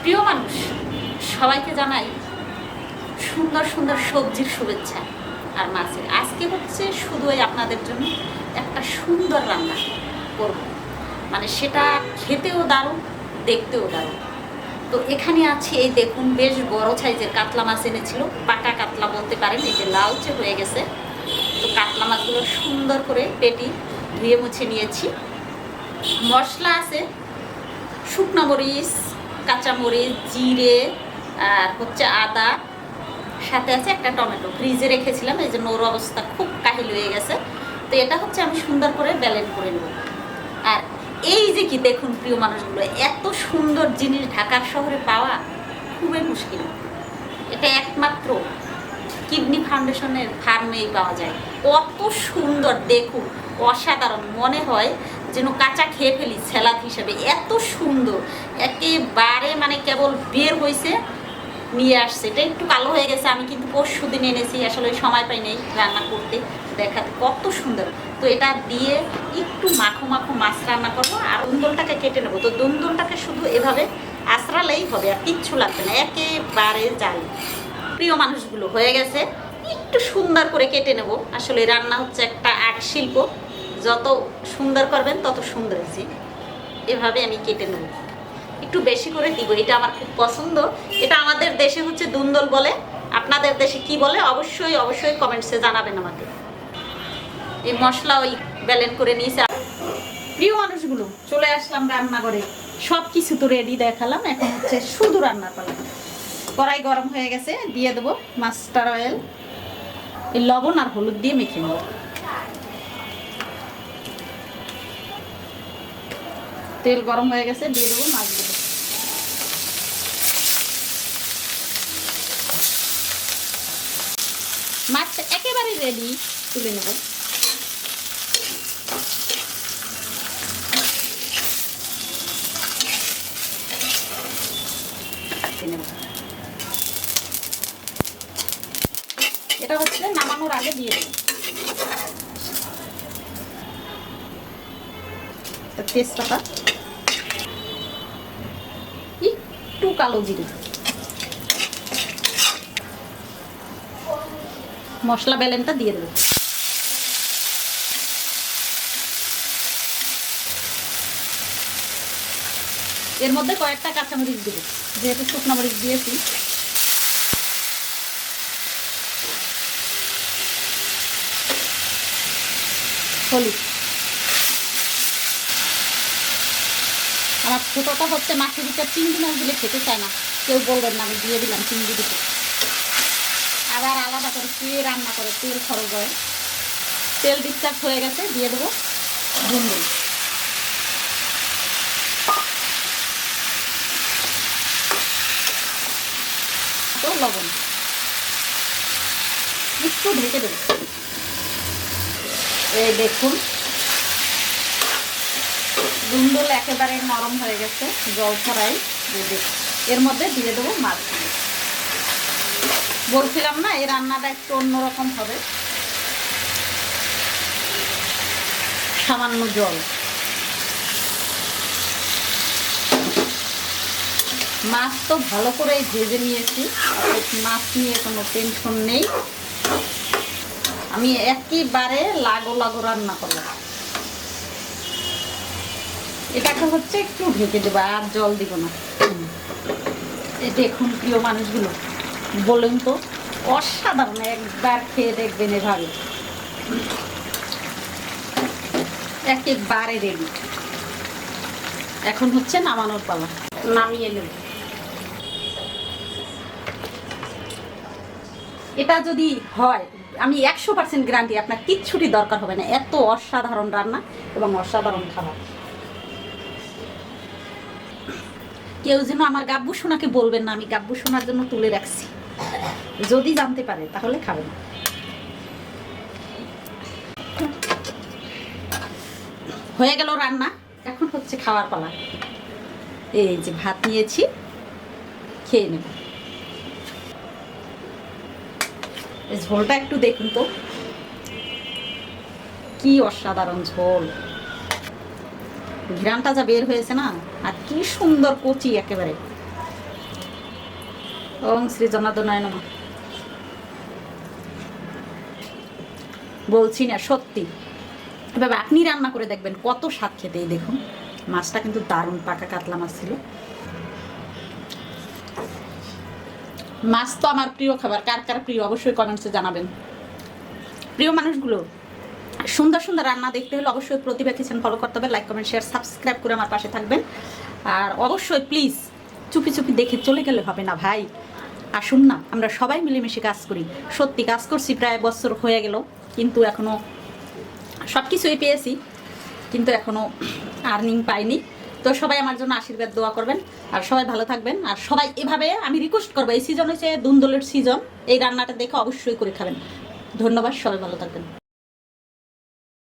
প্রিয় মানুষ, সবাইকে জানাই সুন্দর সুন্দর সবজির শুভেচ্ছা আর মাছের। আজকে হচ্ছে শুধুই আপনাদের জন্য একটা সুন্দর রান্না করব, মানে সেটা খেতেও দারুণ, দেখতেও দারুণ। তো এখানে আছে এই দেখুন, বেশ বড় সাইজের কাতলা মাছ এনেছিল, পাকা কাতলা বলতে পারেন, এই যে লালচে হয়ে গেছে। তো কাতলা মাছগুলো সুন্দর করে পেটি ধুয়ে মুছে নিয়েছি। মশলা আছে শুকনো মরিচ, কাঁচামরিচ, জিরে, আর হচ্ছে আদা, সাথে আছে একটা টমেটো। ফ্রিজে রেখেছিলাম, এই জন্য ওর অবস্থা খুব কাহিল হয়ে গেছে। তো এটা হচ্ছে আমি সুন্দর করে ব্যালেন্স করে নেব। আর এই যে কি দেখুন প্রিয় মানুষগুলো, এত সুন্দর জিনিস ঢাকার শহরে পাওয়া খুবই মুশকিল। এটা একমাত্র কিডনি ফাউন্ডেশনের ফার্মেই পাওয়া যায়। কত সুন্দর দেখুন, অসাধারণ, মনে হয় যেন কাঁচা খেয়ে ফেলি স্যালাদ হিসেবে, এত সুন্দর একেবারে, মানে কেবল বের হয়েছে নিয়ে আসছে। এটা একটু কালো হয়ে গেছে, আমি কিন্তু পরশু দিন এনেছি, আসলে সময় পাই নেই রান্না করতে দেখাতে। কত সুন্দর। তো এটা দিয়ে একটু মাখো মাখো মাছ রান্না করবো, আর দুন্দলটাকে কেটে নেবো। তো দুন্দলটাকে শুধু এভাবে আঁচড়ালেই হবে, আর কিচ্ছু লাগবে না, একেবারে জাল। প্রিয় মানুষগুলো হয়ে গেছে, একটু সুন্দর করে কেটে নেব। আসলে রান্না হচ্ছে একটা আর্ট শিল্প, যত সুন্দর করবেন তত সুন্দর হয়েছে। এভাবে আমি কেটে নেব, একটু বেশি করে দিব, এটা আমার খুব পছন্দ। এটা আমাদের দেশে হচ্ছে দুন্দল বলে, আপনাদের দেশে কি বলে অবশ্যই অবশ্যই কমেন্টসে জানাবেন আমাকে। এই মশলা ওই ব্যালেন্স করে নিয়েছে। প্রিয় মানুষগুলো চলে আসলাম রান্নাঘরে, সব কিছু তো রেডি দেখালাম, এখন হচ্ছে শুধু রান্না করলাম। কড়াই গরম হয়ে গেছে, দিয়ে দেবো মাস্টার অয়েল, এই লবণ আর হলুদ দিয়ে মেখে নেব। তেল গরম হয়ে গেছে, দিয়ে দেবো মাছগুলো। মাছ একেবারে রেডি, তুলে নেব। এটা হচ্ছে নামানোর আগে দিয়ে দেব তেজপাতা, একটু কালো জিরে, মশলা ব্যালেন্সটা দিয়ে দেবো। এর মধ্যে কয়েকটা কাঁচামরিচ দেবো, যেহেতু শুকনো মরিচ দিয়েছি। হলুদ, আমার ছোটোটা হচ্ছে মাছের ভিতর চিংড়ি মাছ দিলে খেতে চায় না, কেউ বলবেন না, আমি দিয়ে দিলাম চিংড়ি দিতে। আবার আলাদা করে কে রান্না করে, তেল খরচ হয়। তেল ডিসচার্জ হয়ে গেছে, দিয়ে দেবো দুন্দুল। তো লবণ, একটু ঢেকে দেবো। এই দেখুন দুন্দুল একেবারে নরম হয়ে গেছে, জল ছড়াই। এর মধ্যে দিয়ে দেবো মাছ। বলছিলাম না এই রান্নাটা একটু অন্যরকম হবে। সামান্য জল, মাছ তো ভালো করে ভেজে নিয়েছি, মাছ নিয়ে কোনো টেনশন নেই। আমি একেবারে লাগো লাগো রান্না করলাম। এটাকে হচ্ছে একটু ঢেকে দেবো, আর জল দিব না। এই দেখুন প্রিয় মানুষগুলো, বলুন তো অসাধারণ, একবার খেয়ে দেখবেন এভাবে, একেবারে রেডি। এখন হচ্ছে নামানোর পালা, নামিয়ে নেব। এটা যদি হয় আমি 100% গ্যারান্টি, আপনার কিচ্ছুটি দরকার হবে না, এত অসাধারণ রান্না এবং অসাধারণ খাবার। কেউ যেন আমার গাব্বু সোনাকে বলবেন না, আমি গাব্বু সোনার জন্য তুলে রাখছি, যদি জানতে পারে তাহলে খাবেন। হয়ে গেল রান্না, এখন হচ্ছে খাওয়ার পালা। এই যে ভাত নিয়েছি, খেয়ে নেব। এই ঝোলটা একটু দেখুন তো, কি অসাধারণ ঝোল, ঘ্রাণটা যা বের হয়েছে না, আর কি সুন্দর কচি একেবারে। ওং শ্রী জনার্দনায় নমঃ। বলছি না সত্যি, এভাবে আপনি রান্না করে দেখবেন কত স্বাদ খেতে। এই দেখুন মাছটা কিন্তু দারুণ পাকা কাতলা মাছ ছিল। মাছ তো আমার প্রিয় খাবার, কার কার প্রিয় অবশ্যই কমেন্টসে জানাবেন। প্রিয় মানুষগুলো, সুন্দর সুন্দর রান্না দেখতে হলে অবশ্যই প্রতিভা কিচেন ফলো করতে হবে, লাইক কমেন্ট শেয়ার সাবস্ক্রাইব করে আমার পাশে থাকবেন। আর অবশ্যই প্লিজ চুপি চুপি দেখে চলে গেলে হবে না ভাই, আসুন না আমরা সবাই মিলেমিশে কাজ করি। সত্যি কাজ করছি প্রায় বছর হয়ে গেল, কিন্তু এখনও সব কিছুই পেয়েছি, কিন্তু এখনও আর্নিং পাইনি। তো সবাই আমার জন্য আশীর্বাদ দোয়া করবেন, আর সবাই ভালো থাকবেন। আর সবাই এভাবে আমি রিকোয়েস্ট করবো, এই সিজন হচ্ছে ধুন্দলের সিজন, এই রান্নাটা দেখে অবশ্যই করে খাবেন। ধন্যবাদ, সবাই ভালো থাকবেন।